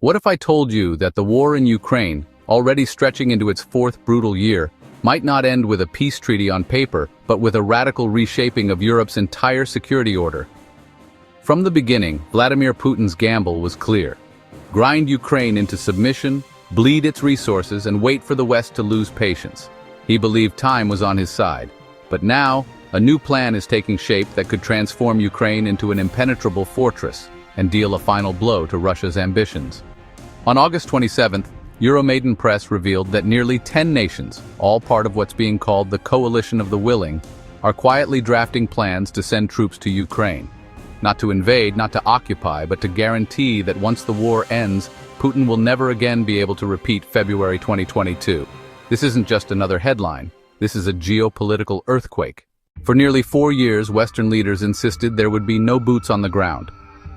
What if I told you that the war in Ukraine, already stretching into its fourth brutal year, might not end with a peace treaty on paper, but with a radical reshaping of Europe's entire security order? From the beginning, Vladimir Putin's gamble was clear. Grind Ukraine into submission, bleed its resources, and wait for the West to lose patience. He believed time was on his side. But now, a new plan is taking shape that could transform Ukraine into an impenetrable fortress and deal a final blow to Russia's ambitions. On August 27th, Euromaidan press revealed that nearly 10 nations, all part of what's being called the Coalition of the Willing, are quietly drafting plans to send troops to Ukraine. Not to invade, not to occupy, but to guarantee that once the war ends, Putin will never again be able to repeat February 2022. This isn't just another headline. This is a geopolitical earthquake. For nearly 4 years, Western leaders insisted there would be no boots on the ground.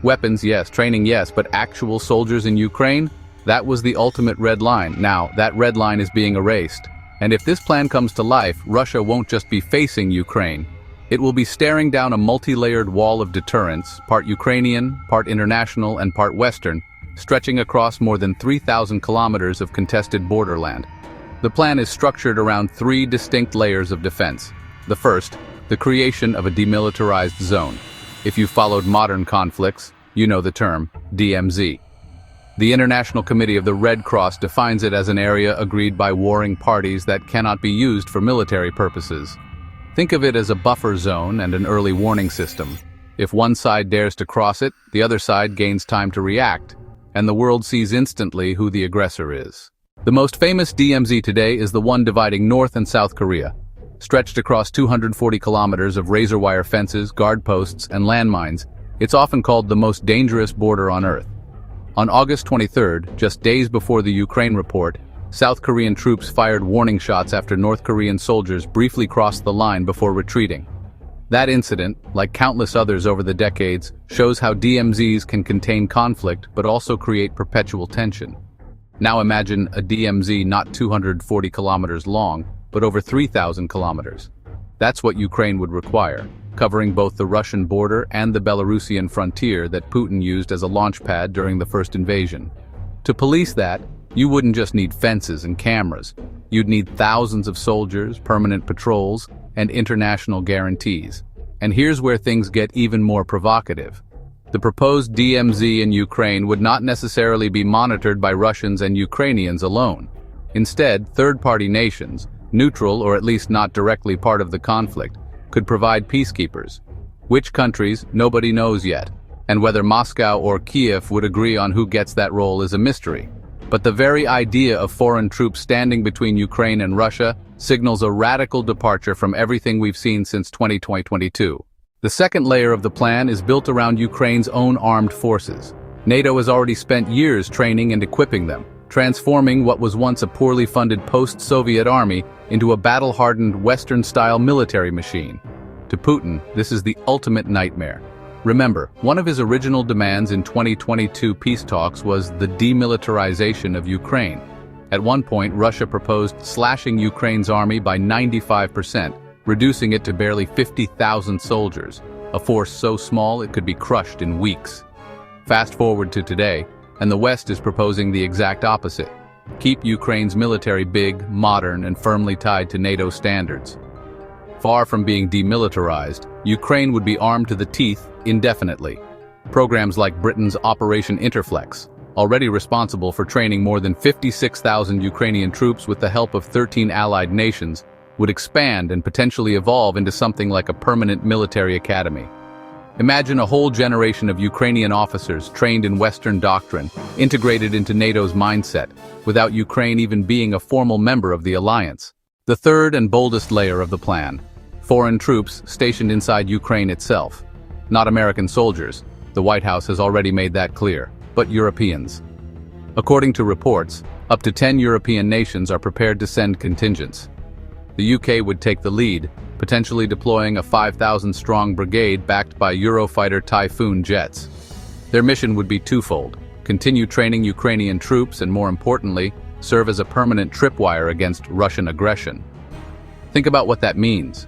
Weapons, yes, training, yes, but actual soldiers in Ukraine? That was the ultimate red line. Now, that red line is being erased. And if this plan comes to life, Russia won't just be facing Ukraine. It will be staring down a multi-layered wall of deterrence, part Ukrainian, part international, and part Western, stretching across more than 3,000 kilometers of contested borderland. The plan is structured around 3 distinct layers of defense. The first, the creation of a demilitarized zone. If you've followed modern conflicts, you know the term, DMZ. The International Committee of the Red Cross defines it as an area agreed by warring parties that cannot be used for military purposes. Think of it as a buffer zone and an early warning system. If one side dares to cross it, the other side gains time to react, and the world sees instantly who the aggressor is. The most famous DMZ today is the one dividing North and South Korea. Stretched across 240 kilometers of razor wire fences, guard posts, and landmines, it's often called the most dangerous border on Earth. On August 23rd, just days before the Ukraine report, South Korean troops fired warning shots after North Korean soldiers briefly crossed the line before retreating. That incident, like countless others over the decades, shows how DMZs can contain conflict but also create perpetual tension. Now imagine a DMZ not 240 kilometers long, but over 3,000 kilometers. That's what Ukraine would require, covering both the Russian border and the Belarusian frontier that Putin used as a launch pad during the first invasion. To police that, you wouldn't just need fences and cameras. You'd need thousands of soldiers, permanent patrols, and international guarantees. And here's where things get even more provocative. The proposed DMZ in Ukraine would not necessarily be monitored by Russians and Ukrainians alone. Instead, third-party nations, neutral or at least not directly part of the conflict, could provide peacekeepers. Which countries, nobody knows yet, and whether Moscow or Kiev would agree on who gets that role is a mystery. But the very idea of foreign troops standing between Ukraine and Russia signals a radical departure from everything we've seen since 2022. The second layer of the plan is built around Ukraine's own armed forces. NATO has already spent years training and equipping them, transforming what was once a poorly funded post-Soviet army into a battle-hardened Western-style military machine. To Putin, this is the ultimate nightmare. Remember, one of his original demands in 2022 peace talks was the demilitarization of Ukraine. At one point, Russia proposed slashing Ukraine's army by 95%, reducing it to barely 50,000 soldiers, a force so small it could be crushed in weeks. Fast forward to today, and the West is proposing the exact opposite. Keep Ukraine's military big, modern, and firmly tied to NATO standards. Far from being demilitarized, Ukraine would be armed to the teeth indefinitely. Programs like Britain's Operation Interflex, already responsible for training more than 56,000 Ukrainian troops with the help of 13 allied nations, would expand and potentially evolve into something like a permanent military academy. Imagine a whole generation of Ukrainian officers trained in Western doctrine, integrated into NATO's mindset, without Ukraine even being a formal member of the alliance. The third and boldest layer of the plan: foreign troops stationed inside Ukraine itself. Not American soldiers, the White House has already made that clear, but Europeans. According to reports, up to 10 European nations are prepared to send contingents. The UK would take the lead, potentially deploying a 5,000-strong brigade backed by Eurofighter Typhoon jets. Their mission would be twofold: continue training Ukrainian troops and, more importantly, serve as a permanent tripwire against Russian aggression. Think about what that means.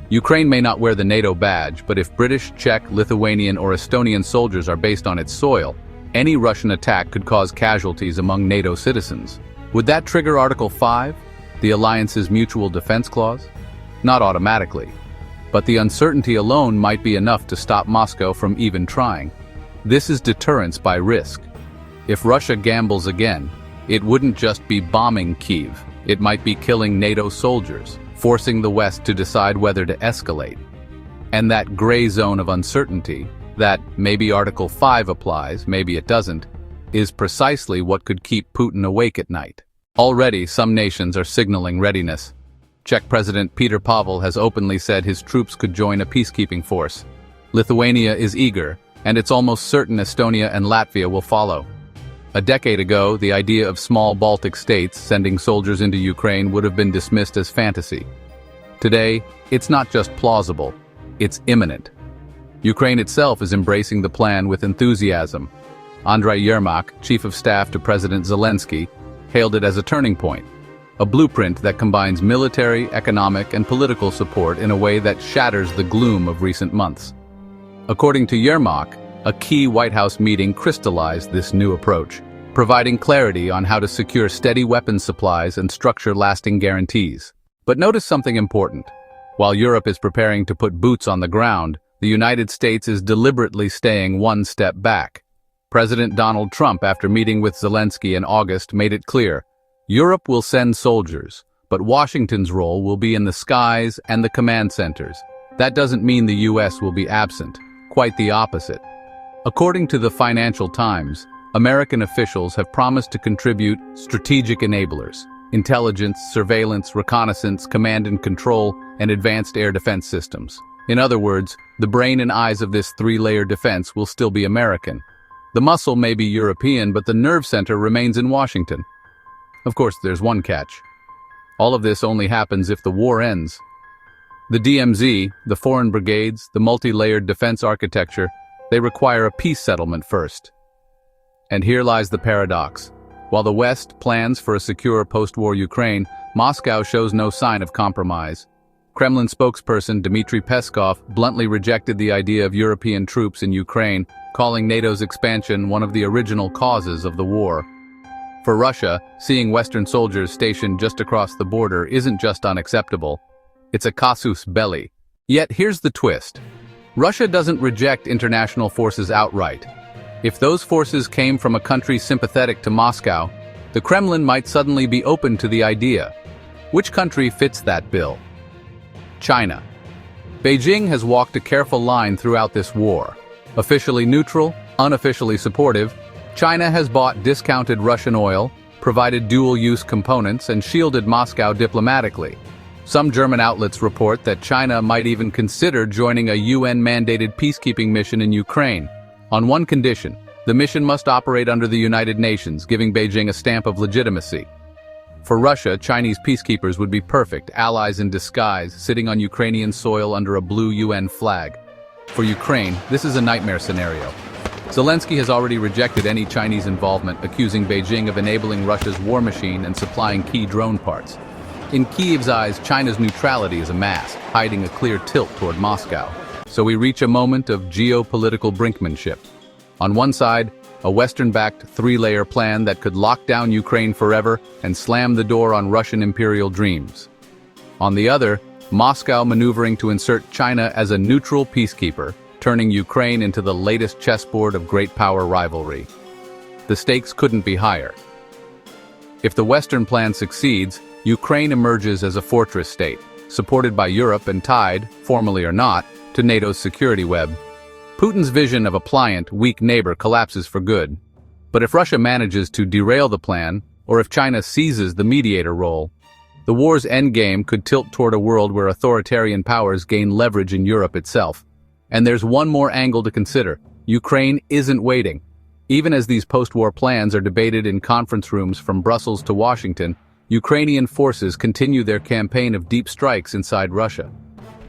Ukraine may not wear the NATO badge, but if British, Czech, Lithuanian, or Estonian soldiers are based on its soil, any Russian attack could cause casualties among NATO citizens. Would that trigger Article 5, the alliance's mutual defense clause? Not automatically. But the uncertainty alone might be enough to stop Moscow from even trying. This is deterrence by risk. If Russia gambles again, it wouldn't just be bombing Kyiv. It might be killing NATO soldiers, forcing the West to decide whether to escalate. And that gray zone of uncertainty, that maybe Article 5 applies, maybe it doesn't, is precisely what could keep Putin awake at night. Already, some nations are signaling readiness. Czech President Petr Pavel has openly said his troops could join a peacekeeping force. Lithuania is eager, and it's almost certain Estonia and Latvia will follow. A decade ago, the idea of small Baltic states sending soldiers into Ukraine would have been dismissed as fantasy. Today, it's not just plausible, it's imminent. Ukraine itself is embracing the plan with enthusiasm. Andriy Yermak, chief of staff to President Zelensky, hailed it as a turning point, a blueprint that combines military, economic, and political support in a way that shatters the gloom of recent months. According to Yermak, a key White House meeting crystallized this new approach, providing clarity on how to secure steady weapons supplies and structure lasting guarantees. But notice something important. While Europe is preparing to put boots on the ground, the United States is deliberately staying one step back. President Donald Trump, after meeting with Zelensky in August, made it clear, Europe will send soldiers, but Washington's role will be in the skies and the command centers. That doesn't mean the U.S. will be absent, quite the opposite. According to the Financial Times, American officials have promised to contribute strategic enablers, intelligence, surveillance, reconnaissance, command and control, and advanced air defense systems. In other words, the brain and eyes of this three-layer defense will still be American. The muscle may be European, but the nerve center remains in Washington. Of course, there's one catch. All of this only happens if the war ends. The DMZ, the foreign brigades, the multi-layered defense architecture, they require a peace settlement first. And here lies the paradox. While the West plans for a secure post-war Ukraine, Moscow shows no sign of compromise. Kremlin spokesperson Dmitry Peskov bluntly rejected the idea of European troops in Ukraine, calling NATO's expansion one of the original causes of the war. For Russia, seeing Western soldiers stationed just across the border isn't just unacceptable. It's a casus belli. Yet here's the twist. Russia doesn't reject international forces outright. If those forces came from a country sympathetic to Moscow, the Kremlin might suddenly be open to the idea. Which country fits that bill? China. Beijing has walked a careful line throughout this war. Officially neutral, unofficially supportive, China has bought discounted Russian oil, provided dual-use components, and shielded Moscow diplomatically. Some German outlets report that China might even consider joining a UN-mandated peacekeeping mission in Ukraine. On one condition, the mission must operate under the United Nations, giving Beijing a stamp of legitimacy. For Russia, Chinese peacekeepers would be perfect, allies in disguise, sitting on Ukrainian soil under a blue UN flag. For Ukraine, this is a nightmare scenario. Zelensky has already rejected any Chinese involvement, accusing Beijing of enabling Russia's war machine and supplying key drone parts. In Kyiv's eyes, China's neutrality is a mask, hiding a clear tilt toward Moscow. So we reach a moment of geopolitical brinkmanship. On one side, a Western-backed three-layer plan that could lock down Ukraine forever and slam the door on Russian imperial dreams. On the other, Moscow maneuvering to insert China as a neutral peacekeeper, turning Ukraine into the latest chessboard of great power rivalry. The stakes couldn't be higher. If the Western plan succeeds, Ukraine emerges as a fortress state, supported by Europe and tied, formally or not, to NATO's security web. Putin's vision of a pliant, weak neighbor collapses for good. But if Russia manages to derail the plan, or if China seizes the mediator role, the war's endgame could tilt toward a world where authoritarian powers gain leverage in Europe itself. And there's one more angle to consider. Ukraine isn't waiting. Even as these post-war plans are debated in conference rooms from Brussels to Washington, Ukrainian forces continue their campaign of deep strikes inside Russia.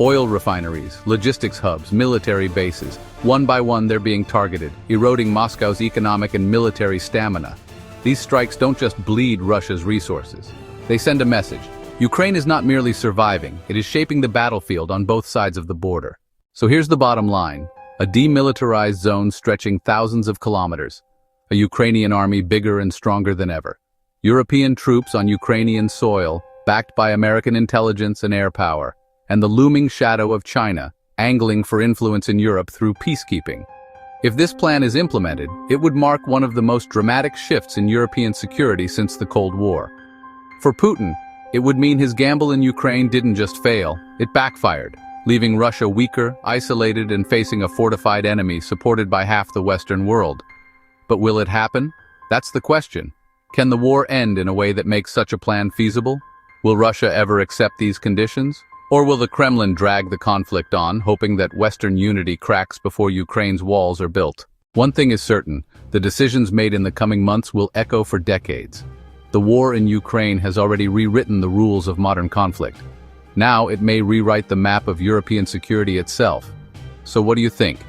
Oil refineries, logistics hubs, military bases, one by one they're being targeted, eroding Moscow's economic and military stamina. These strikes don't just bleed Russia's resources. They send a message. Ukraine is not merely surviving, it is shaping the battlefield on both sides of the border. So here's the bottom line. A demilitarized zone stretching thousands of kilometers. a Ukrainian army bigger and stronger than ever. European troops on Ukrainian soil, backed by American intelligence and air power, and the looming shadow of China, angling for influence in Europe through peacekeeping. If this plan is implemented, it would mark one of the most dramatic shifts in European security since the Cold War. For Putin, it would mean his gamble in Ukraine didn't just fail, it backfired, leaving Russia weaker, isolated, and facing a fortified enemy supported by half the Western world. But will it happen? That's the question. Can the war end in a way that makes such a plan feasible? Will Russia ever accept these conditions? Or will the Kremlin drag the conflict on, hoping that Western unity cracks before Ukraine's walls are built? One thing is certain, the decisions made in the coming months will echo for decades. The war in Ukraine has already rewritten the rules of modern conflict. Now it may rewrite the map of European security itself. So what do you think?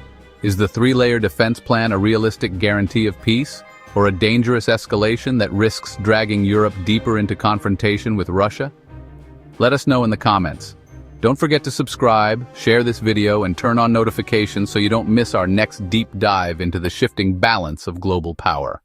Is the three-layer defense plan a realistic guarantee of peace, or a dangerous escalation that risks dragging Europe deeper into confrontation with Russia? Let us know in the comments. Don't forget to subscribe, share this video, and turn on notifications so you don't miss our next deep dive into the shifting balance of global power.